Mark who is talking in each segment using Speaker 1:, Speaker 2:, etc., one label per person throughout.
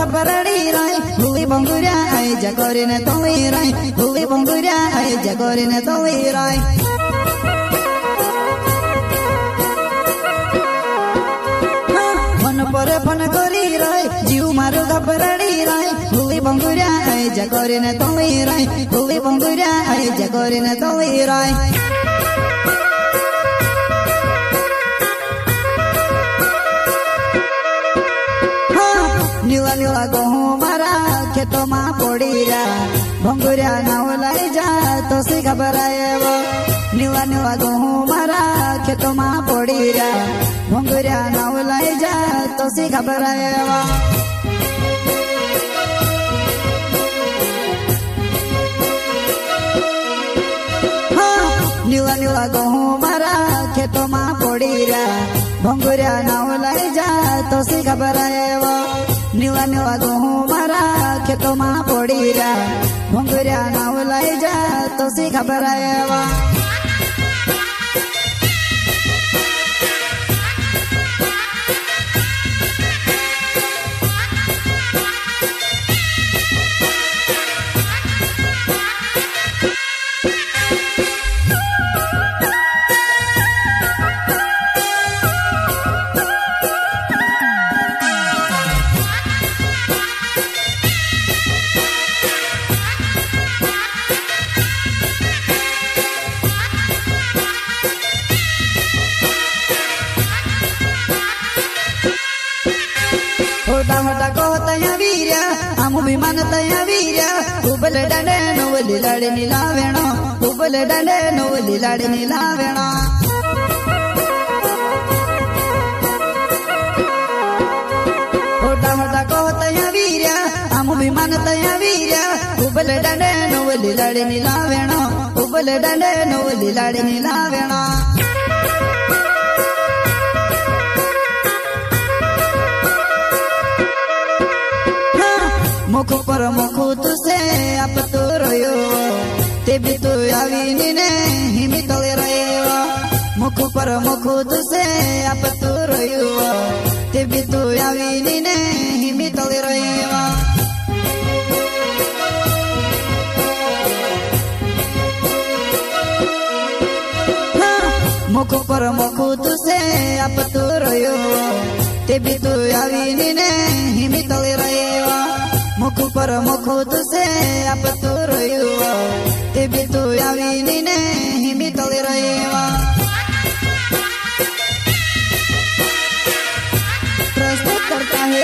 Speaker 1: घबराड़ी राय हुई बंगुरिया आई जगोरी ने तोई राय हुई बंगुरिया आई जगोरी ने तोई राय मन परे फन करी राय जीव मारो घबराड़ी राय हुई बंगुरिया आई जगोरी ने तोई राय हुई बंगुरिया आई जगोरी ने तोई राय नीला नीला गहूँ मारा खेतों में पड़ीरा भंगुरिया नाव लाई जा तो सी घबराए वो नीला नीला गहूँ मारा खेतों में पड़ीरा भंगुरिया नाव लाई जा तो सी घबराए वो नीला नीला गहूँ मारा खेतों में पड़ीरा भंगुरिया नाव लाई जा तो सी घबराए वो नीला नीला गहूँ मारा खेतों में पड़ीरा भंगुरिया नाव लाई जा तो सी घबराए वो होटा होटा को तया वीर्या आमु विमान तया वीर्या उबल डंडे नोवली लाडे नीलावेणो उबल डंडे नोवली लाडे नीलावेणो होटा होटा को तया वीर्या आमु विमान तया वीर्या उबल डंडे नोवली लाडे नीलावेणो उबल डंडे नोवली लाडे नीलावेणो मुखु पर मुखु तुसे आप तो रोयो ते भी तो आवी ने हिमी तले रयो मुखु पर मुखु तुसे आप तो रोयो ते भी तो आवी ने हिमी तले रयो मुखु पर मुखु तुसे आप तो रोयो ते भी तो आवी ने हिमी तले रयो मुखु पर मुखु तुसे आप तो रोयो ते भी तो आवी ने हिमी तले रयो प्रस्तुत करता है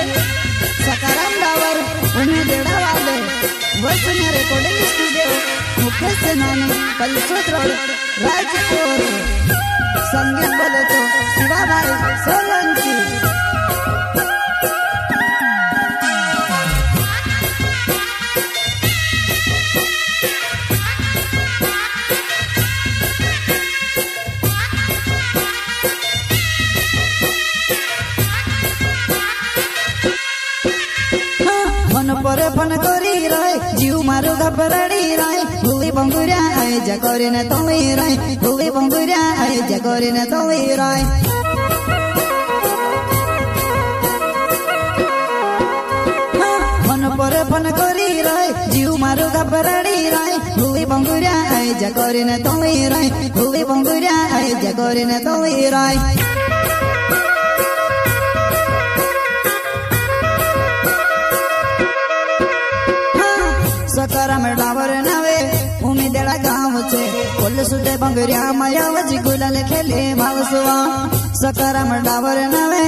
Speaker 1: सकाराम डावर उन्हें देड़ा वाले वसुन रिकॉर्डिंग स्टूडियो मुख्य सेनानी पलसोत रोड राजपुर संगीत बोले तो शिवा भाई सोलंकी परे फन करी राय जीव मारो घबराड़ी राय हुई बंगुरिया आई जगोरी ने तोई राय हुई बंगुरिया आई जगोरी ने तोई राय मन परे फन करी राय जीव मारो घबराड़ी राय हुई बंगुरिया आई जगोरी ने तोई राय हुई बंगुरिया आई जगोरी ने तोई राय सकरा में डावर नावे उम्मीदेड़ा गाँव छे कोल सुटे बंगरिया माया वजी गुलाल खेले भावसुआ सकरा में डावर नावे